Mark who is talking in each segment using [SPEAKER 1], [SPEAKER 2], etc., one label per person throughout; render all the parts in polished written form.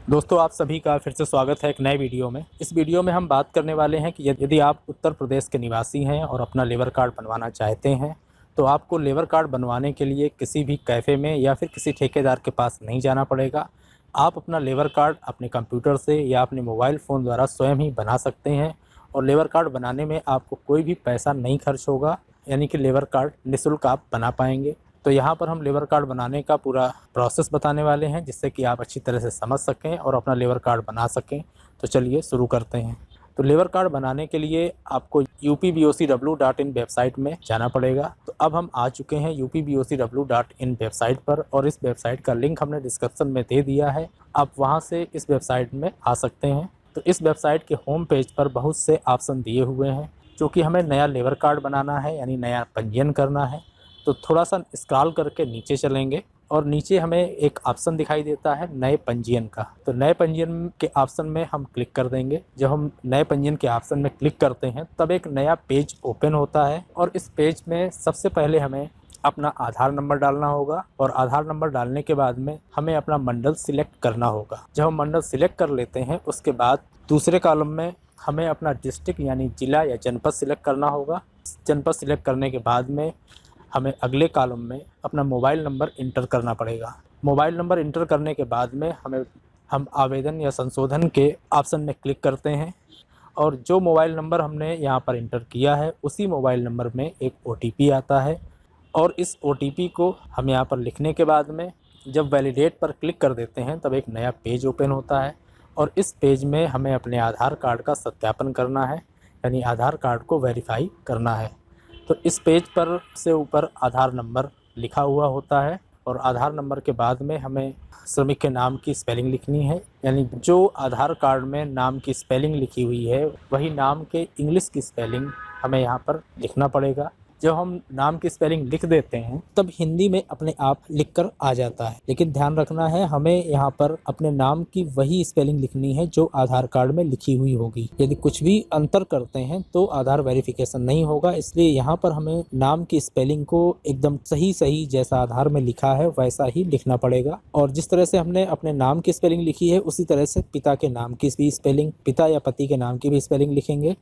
[SPEAKER 1] दोस्तों, आप सभी का फिर से स्वागत है एक नए वीडियो में। इस वीडियो में हम बात करने वाले हैं कि यदि आप उत्तर प्रदेश के निवासी हैं और अपना लेबर कार्ड बनवाना चाहते हैं, तो आपको लेबर कार्ड बनवाने के लिए किसी भी कैफ़े में या फिर किसी ठेकेदार के पास नहीं जाना पड़ेगा। आप अपना लेबर कार्ड अपने कंप्यूटर से या अपने मोबाइल फ़ोन द्वारा स्वयं ही बना सकते हैं और लेबर कार्ड बनाने में आपको कोई भी पैसा नहीं खर्च होगा, यानी कि लेबर कार्ड निःशुल्क आप बना पाएंगे। तो यहाँ पर हम लेबर कार्ड बनाने का पूरा प्रोसेस बताने वाले हैं, जिससे कि आप अच्छी तरह से समझ सकें और अपना लेबर कार्ड बना सकें। तो चलिए शुरू करते हैं। तो लेबर कार्ड बनाने के लिए आपको upbocw.in वेबसाइट में जाना पड़ेगा। तो अब हम आ चुके हैं upbocw.in वेबसाइट पर और इस वेबसाइट का लिंक हमने डिस्क्रिप्शन में दे दिया है। आप वहां से इस वेबसाइट में आ सकते हैं। तो इस वेबसाइट के होम पेज पर बहुत से ऑप्शन दिए हुए हैं, क्योंकि हमें नया लेबर कार्ड बनाना है, यानी नया पंजीयन करना है। तो थोड़ा सा स्क्रॉल करके नीचे चलेंगे और नीचे हमें एक ऑप्शन दिखाई देता है नए पंजीयन का। तो नए पंजीयन के ऑप्शन में हम क्लिक कर देंगे। जब हम नए पंजीयन के ऑप्शन में क्लिक करते हैं तब एक नया पेज ओपन होता है और इस पेज में सबसे पहले हमें अपना आधार नंबर डालना होगा और आधार नंबर डालने के बाद में हमें अपना मंडल सिलेक्ट करना होगा। जब हम मंडल सिलेक्ट कर लेते हैं उसके बाद दूसरे कॉलम में हमें अपना डिस्ट्रिक्ट यानी ज़िला या जनपद सिलेक्ट करना होगा। जनपद सिलेक्ट करने के बाद में हमें अगले कॉलम में अपना मोबाइल नंबर इंटर करना पड़ेगा। मोबाइल नंबर इंटर करने के बाद में हम आवेदन या संशोधन के ऑप्शन में क्लिक करते हैं और जो मोबाइल नंबर हमने यहाँ पर इंटर किया है उसी मोबाइल नंबर में एक OTP आता है और इस OTP को हम यहाँ पर लिखने के बाद में जब वैलिडेट पर क्लिक कर देते हैं तब एक नया पेज ओपन होता है और इस पेज में हमें अपने आधार कार्ड का सत्यापन करना है, यानी आधार कार्ड को वेरीफाई करना है। तो इस पेज पर से ऊपर आधार नंबर लिखा हुआ होता है और आधार नंबर के बाद में हमें श्रमिक के नाम की स्पेलिंग लिखनी है, यानी जो आधार कार्ड में नाम की स्पेलिंग लिखी हुई है वही नाम के इंग्लिश की स्पेलिंग हमें यहाँ पर लिखना पड़ेगा। जब हम नाम की स्पेलिंग लिख देते हैं तब हिंदी में अपने आप लिखकर आ जाता है, लेकिन ध्यान रखना है हमें यहाँ पर अपने नाम की वही स्पेलिंग लिखनी है जो आधार कार्ड में लिखी हुई होगी। यदि कुछ भी अंतर करते हैं तो आधार वेरिफिकेशन नहीं होगा, इसलिए यहाँ पर हमें नाम की स्पेलिंग को एकदम सही सही जैसा आधार में लिखा है वैसा ही लिखना पड़ेगा। और जिस तरह से हमने अपने नाम की स्पेलिंग लिखी है उसी तरह से पिता के नाम की भी स्पेलिंग, पिता या पति के नाम की भी स्पेलिंग लिखेंगे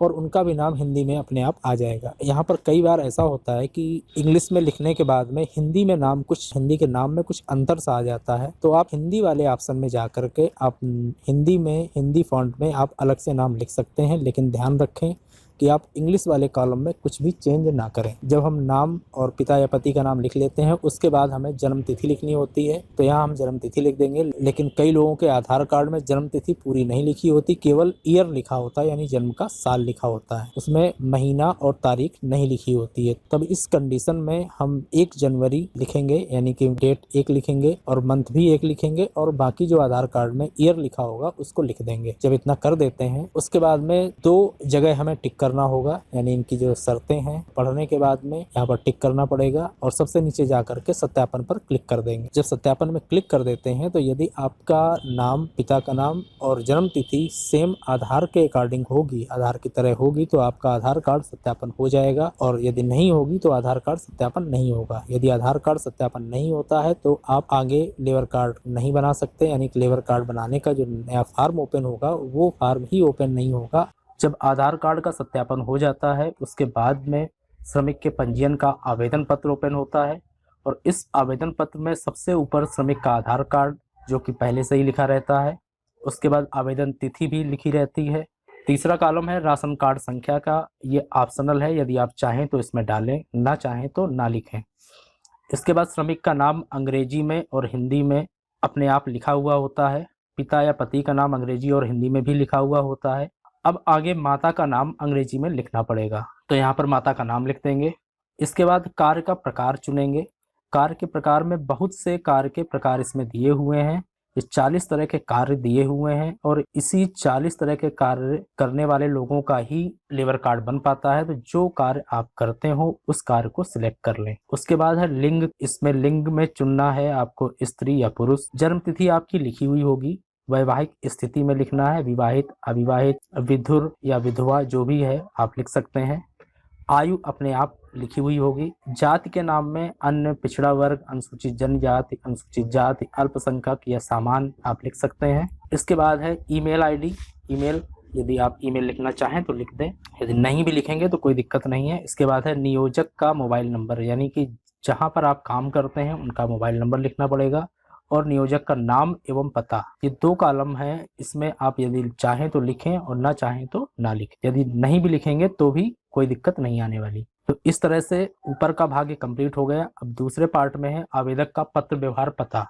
[SPEAKER 1] और उनका भी नाम हिंदी में अपने आप आ जाएगा। यहाँ पर कई बार ऐसा होता है कि इंग्लिश में लिखने के बाद में हिंदी में नाम कुछ हिंदी के नाम में कुछ अंतर सा आ जाता है, तो आप हिंदी वाले ऑप्शन में जा कर के आप हिंदी में हिंदी फॉन्ट में आप अलग से नाम लिख सकते हैं, लेकिन ध्यान रखें कि आप इंग्लिश वाले कॉलम में कुछ भी चेंज ना करें। जब हम नाम और पिता या पति का नाम लिख लेते हैं उसके बाद हमें जन्म तिथि लिखनी होती है, तो यहाँ हम जन्म तिथि लिख देंगे। लेकिन कई लोगों के आधार कार्ड में जन्म तिथि पूरी नहीं लिखी होती, केवल ईयर लिखा होता है, यानी जन्म का साल लिखा होता है, उसमें महीना और तारीख नहीं लिखी होती है। तब इस कंडीशन में हम 1 जनवरी लिखेंगे, यानी कि डेट 1 लिखेंगे और मंथ भी 1 लिखेंगे और बाकी जो आधार कार्ड में ईयर लिखा होगा उसको लिख देंगे। जब इतना कर देते हैं उसके बाद में 2 जगह हमें टिक करना होगा, यानी इनकी जो शर्तें हैं पढ़ने के बाद में यहाँ पर टिक करना पड़ेगा और सबसे नीचे जाकर के सत्यापन पर क्लिक कर देंगे। जब सत्यापन में क्लिक कर देते हैं तो यदि आपका नाम, पिता का नाम और जन्म तिथि सेम आधार के अकॉर्डिंग होगी, आधार की तरह होगी, तो आपका आधार कार्ड सत्यापन हो जाएगा और यदि नहीं होगी तो आधार कार्ड सत्यापन नहीं होगा। यदि आधार कार्ड सत्यापन नहीं होता है तो आप आगे लेबर कार्ड नहीं बना सकते, यानी कि लेबर कार्ड बनाने का जो नया फार्म ओपन होगा वो फार्म ही ओपन नहीं होगा। जब आधार कार्ड का सत्यापन हो जाता है उसके बाद में श्रमिक के पंजीयन का आवेदन पत्र ओपन होता है और इस आवेदन पत्र में सबसे ऊपर श्रमिक का आधार कार्ड जो कि पहले से ही लिखा रहता है, उसके बाद आवेदन तिथि भी लिखी रहती है। तीसरा कॉलम है राशन कार्ड संख्या का, ये ऑप्शनल है, यदि आप चाहें तो इसमें डालें, ना चाहें तो ना लिखें। इसके बाद श्रमिक का नाम अंग्रेजी में और हिंदी में अपने आप लिखा हुआ होता है, पिता या पति का नाम अंग्रेजी और हिंदी में भी लिखा हुआ होता है। अब आगे माता का नाम अंग्रेजी में लिखना पड़ेगा, तो यहाँ पर माता का नाम लिख देंगे। इसके बाद कार्य का प्रकार चुनेंगे। कार्य के प्रकार में बहुत से कार्य के प्रकार इसमें दिए हुए हैं, ये 40 तरह के कार्य दिए हुए हैं और इसी 40 तरह के कार्य करने वाले लोगों का ही लेबर कार्ड बन पाता है। तो जो कार्य आप करते हो उस कार्य को सिलेक्ट कर लें। उसके बाद है लिंग, इसमें लिंग में चुनना है आपको स्त्री या पुरुष। जन्म तिथि आपकी लिखी हुई होगी, वैवाहिक स्थिति में लिखना है, विवाहित, अविवाहित, विधुर या विधवा जो भी है आप लिख सकते हैं। आयु अपने आप लिखी हुई होगी। जाति के नाम में अन्य, पिछड़ा वर्ग, अनुसूचित जनजाति, अनुसूचित जाति, अल्पसंख्यक या सामान्य आप लिख सकते हैं। इसके बाद है ईमेल आईडी। ईमेल, यदि आप ईमेल लिखना चाहें तो लिख दें, यदि नहीं भी लिखेंगे तो कोई दिक्कत नहीं है। इसके बाद है नियोजक का मोबाइल नंबर, यानी कि जहां पर आप काम करते हैं उनका मोबाइल नंबर लिखना पड़ेगा, और नियोजक का नाम एवं पता। ये 2 कॉलम है, इसमें आप यदि चाहें तो लिखें और ना चाहें तो ना लिखें। यदि नहीं भी लिखेंगे तो भी कोई दिक्कत नहीं आने वाली। तो इस तरह से ऊपर का भाग कंप्लीट हो गया। अब दूसरे पार्ट में है आवेदक का पत्र व्यवहार पता।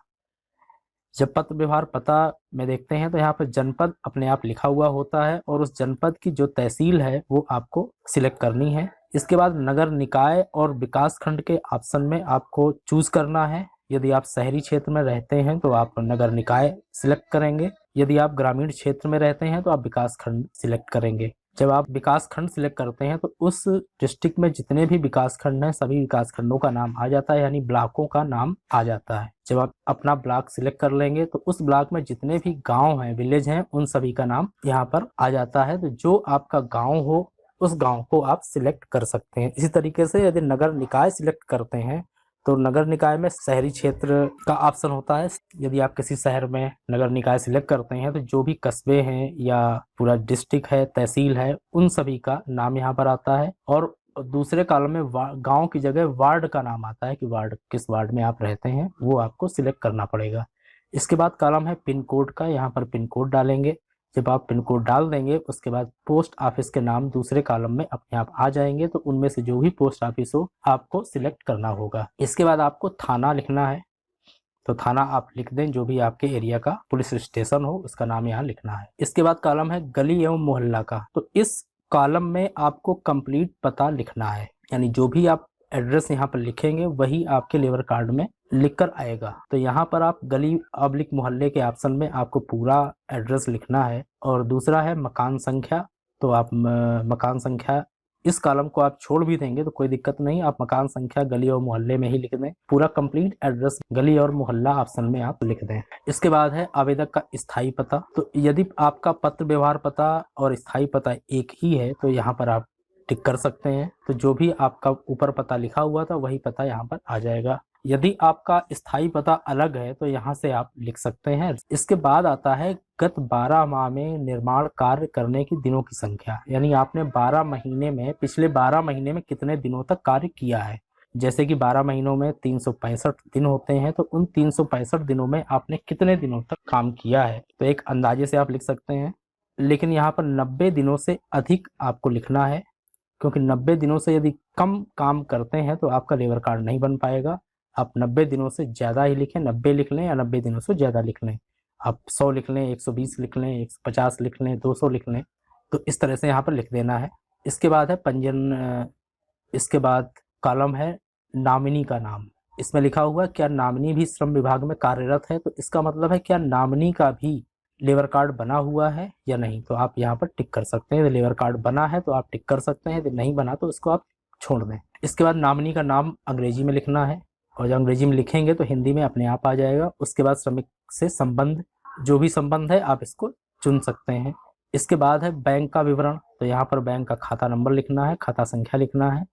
[SPEAKER 1] जब पत्र व्यवहार पता में देखते हैं तो यहाँ पर जनपद अपने आप लिखा हुआ होता है, और उस जनपद की जो तहसील है वो आपको सिलेक्ट करनी है। इसके बाद नगर निकाय और विकास खंड के ऑप्शन में आपको चूज करना है। यदि आप शहरी क्षेत्र में रहते हैं तो आप नगर निकाय सिलेक्ट करेंगे, यदि आप ग्रामीण क्षेत्र में रहते हैं तो आप विकास खंड सिलेक्ट करेंगे। जब आप विकास खंड सिलेक्ट करते हैं तो उस डिस्ट्रिक्ट में जितने भी विकास खंड हैं सभी विकास खंडों का नाम आ जाता है, यानी ब्लॉकों का नाम आ जाता है। जब आप अपना ब्लॉक सिलेक्ट कर लेंगे तो उस ब्लॉक में जितने भी गांव हैं, विलेज हैं, उन सभी का नाम यहाँ पर आ जाता है। तो जो आपका गांव हो उस गांव को आप सिलेक्ट कर सकते हैं। इसी तरीके से यदि नगर निकाय सिलेक्ट करते हैं तो नगर निकाय में शहरी क्षेत्र का ऑप्शन होता है। यदि आप किसी शहर में नगर निकाय सिलेक्ट करते हैं तो जो भी कस्बे हैं या पूरा डिस्ट्रिक्ट है, तहसील है, उन सभी का नाम यहाँ पर आता है। और दूसरे कॉलम में गांव की जगह वार्ड का नाम आता है कि वार्ड, किस वार्ड में आप रहते हैं वो आपको सिलेक्ट करना पड़ेगा। इसके बाद कॉलम है पिन कोड का, यहाँ पर पिन कोड डालेंगे। जब आप पिन कोड डाल देंगे उसके बाद पोस्ट ऑफिस के नाम दूसरे कॉलम में अपने आप आ जाएंगे, तो उनमें से जो भी पोस्ट ऑफिस हो आपको सिलेक्ट करना होगा। इसके बाद आपको थाना लिखना है, तो थाना आप लिख दें, जो भी आपके एरिया का पुलिस स्टेशन हो उसका नाम यहाँ लिखना है। इसके बाद कॉलम है गली एवं मोहल्ला का, तो इस कॉलम में आपको कंप्लीट पता लिखना है, यानी जो भी आप एड्रेस यहाँ पर लिखेंगे वही आपके लेबर कार्ड में लिखकर आएगा। तो यहाँ पर आप गली अब्लिक मोहल्ले के ऑप्शन में आपको पूरा एड्रेस लिखना है। और दूसरा है मकान संख्या, तो आप मकान संख्या, इस कॉलम को आप छोड़ भी देंगे तो कोई दिक्कत नहीं, आप मकान संख्या गली और मोहल्ले में ही लिख दें। पूरा कंप्लीट एड्रेस गली और मोहल्ला ऑप्शन में आप लिख दें। इसके बाद है आवेदक का स्थायी पता, तो यदि आपका पत्र व्यवहार पता और स्थायी पता एक ही है तो यहाँ पर आप टिक कर सकते हैं। तो जो भी आपका ऊपर पता लिखा हुआ था वही पता यहाँ पर आ जाएगा। यदि आपका स्थायी पता अलग है तो यहाँ से आप लिख सकते हैं। इसके बाद आता है गत 12 माह में निर्माण कार्य करने की दिनों की संख्या, यानी आपने 12 महीने में, पिछले 12 महीने में कितने दिनों तक कार्य किया है। जैसे कि 12 महीनों में 365 दिन होते हैं, तो उन 365 दिनों में आपने कितने दिनों तक काम किया है, तो एक अंदाजे से आप लिख सकते हैं। लेकिन यहाँ पर 90 दिनों से अधिक आपको लिखना है, क्योंकि 90 दिनों से यदि कम काम करते हैं तो आपका लेबर कार्ड नहीं बन पाएगा। आप 90 दिनों से ज़्यादा ही लिखें, 90 लिख लें या 90 दिनों से ज़्यादा लिख लें। आप 100 लिख लें, 120 लिख लें, 150 लिख लें, 200 लिख लें, तो इस तरह से यहाँ पर लिख देना है। इसके बाद है पंजीयन, इसके बाद कॉलम है नॉमिनी का नाम। इसमें लिखा हुआ है क्या नॉमिनी भी श्रम विभाग में कार्यरत है, तो इसका मतलब है क्या नॉमिनी का भी लेबर कार्ड बना हुआ है या नहीं, तो आप यहाँ पर टिक कर सकते हैं। यदि लेबर कार्ड बना है तो आप टिक कर सकते हैं, यदि नहीं बना तो इसको आप छोड़ दें। इसके बाद नॉमिनी का नाम अंग्रेजी में लिखना है, और जब अंग्रेजी में लिखेंगे तो हिंदी में अपने आप आ जाएगा। उसके बाद श्रमिक से संबंध, जो भी संबंध है आप इसको चुन सकते हैं। इसके बाद है बैंक का विवरण, तो यहाँ पर बैंक का खाता नंबर लिखना है, खाता संख्या लिखना है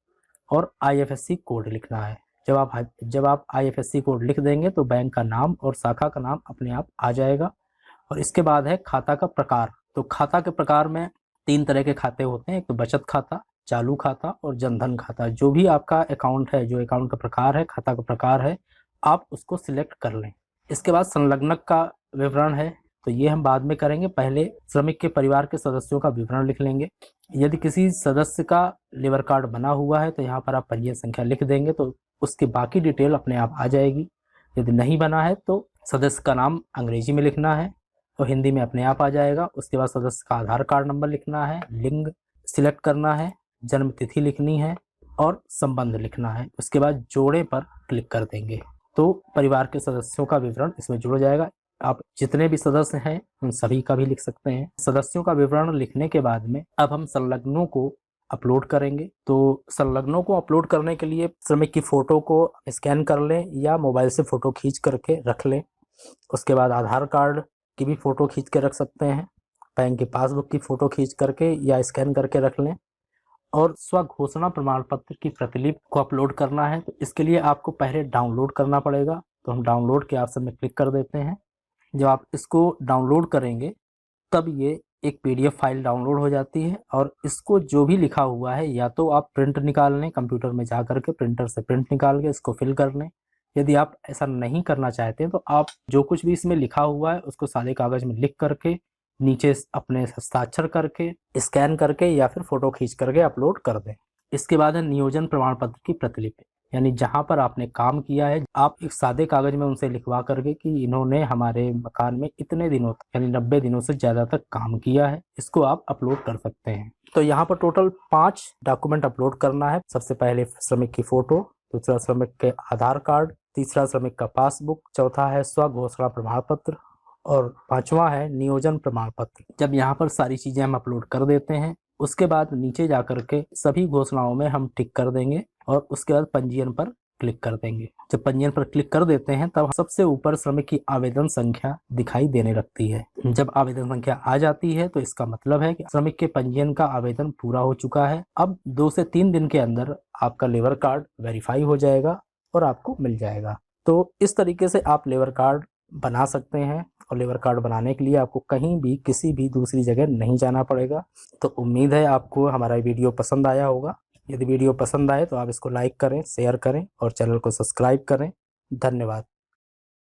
[SPEAKER 1] और IFSC कोड लिखना है। जब आप IFSC कोड लिख देंगे तो बैंक का नाम और शाखा का नाम अपने आप आ जाएगा। और इसके बाद है खाता का प्रकार, तो खाता के प्रकार में 3 तरह के खाते होते हैं, एक तो बचत खाता, चालू खाता और जनधन खाता। जो भी आपका अकाउंट है, जो अकाउंट का प्रकार है, खाता का प्रकार है, आप उसको सिलेक्ट कर लें। इसके बाद संलग्नक का विवरण है, तो ये हम बाद में करेंगे, पहले श्रमिक के परिवार के सदस्यों का विवरण लिख लेंगे। यदि किसी सदस्य का लेबर कार्ड बना हुआ है तो यहाँ पर आप पंजीयन संख्या लिख देंगे तो उसकी बाकी डिटेल अपने आप आ जाएगी। यदि नहीं बना है तो सदस्य का नाम अंग्रेजी में लिखना है और हिंदी में अपने आप आ जाएगा। उसके बाद सदस्य का आधार कार्ड नंबर लिखना है, लिंग सिलेक्ट करना है, जन्म तिथि लिखनी है और संबंध लिखना है। उसके बाद जोड़े पर क्लिक कर देंगे तो परिवार के सदस्यों का विवरण इसमें जुड़ जाएगा। आप जितने भी सदस्य हैं उन सभी का भी लिख सकते हैं। सदस्यों का विवरण लिखने के बाद में अब हम संलग्नों को अपलोड करेंगे। तो संलग्नों को अपलोड करने के लिए श्रमिक की फ़ोटो को स्कैन कर लें या मोबाइल से फ़ोटो खींच करके रख लें। उसके बाद आधार कार्ड की भी फ़ोटो खींच के रख सकते हैं, बैंक की पासबुक की फ़ोटो खींच करके या स्कैन करके रख लें। और स्व घोषणा प्रमाण पत्र की प्रतिलिपि को अपलोड करना है। तो इसके लिए आपको पहले डाउनलोड करना पड़ेगा। तो हम डाउनलोड के ऑप्शन में क्लिक कर देते हैं। जब आप इसको डाउनलोड करेंगे तब ये एक पीडीएफ फाइल डाउनलोड हो जाती है और इसको जो भी लिखा हुआ है या तो आप प्रिंट निकाल लें, कंप्यूटर में जा करके प्रिंटर से प्रिंट निकाल के इसको फिल कर लें। यदि आप ऐसा नहीं करना चाहते हैं तो आप जो कुछ भी इसमें लिखा हुआ है उसको सादे कागज में लिख करके नीचे अपने हस्ताक्षर करके स्कैन करके या फिर फोटो खींच करके अपलोड कर दें। इसके बाद है नियोजन प्रमाण पत्र की प्रतिलिपि, यानी जहां पर आपने काम किया है आप एक सादे कागज में उनसे लिखवा करके कि इन्होंने हमारे मकान में इतने दिनों तक यानी 90 दिनों से ज़्यादा तक काम किया है, इसको आप अपलोड कर सकते हैं। तो यहाँ पर टोटल 5 डॉक्यूमेंट अपलोड करना है। सबसे पहले श्रमिक की फ़ोटो, दूसरा श्रमिक के आधार कार्ड, तीसरा श्रमिक का पासबुक, चौथा है स्व घोषणा प्रमाण पत्र और पांचवा है नियोजन प्रमाण पत्र। जब यहाँ पर सारी चीज़ें हम अपलोड कर देते हैं उसके बाद नीचे जा करके सभी घोषणाओं में हम टिक कर देंगे और उसके बाद पंजीयन पर क्लिक कर देंगे। जब पंजीयन पर क्लिक कर देते हैं तब सबसे ऊपर श्रमिक की आवेदन संख्या दिखाई देने लगती है। जब आवेदन संख्या आ जाती है तो इसका मतलब है कि श्रमिक के पंजीयन का आवेदन पूरा हो चुका है। अब 2 से 3 दिन के अंदर आपका लेबर कार्ड वेरीफाई हो जाएगा और आपको मिल जाएगा। तो इस तरीके से आप लेबर कार्ड बना सकते हैं और लेबर कार्ड बनाने के लिए आपको कहीं भी किसी भी दूसरी जगह नहीं जाना पड़ेगा। तो उम्मीद है आपको हमारा वीडियो पसंद आया होगा। यदि वीडियो पसंद आए तो आप इसको लाइक करें, शेयर करें और चैनल को सब्सक्राइब करें। धन्यवाद।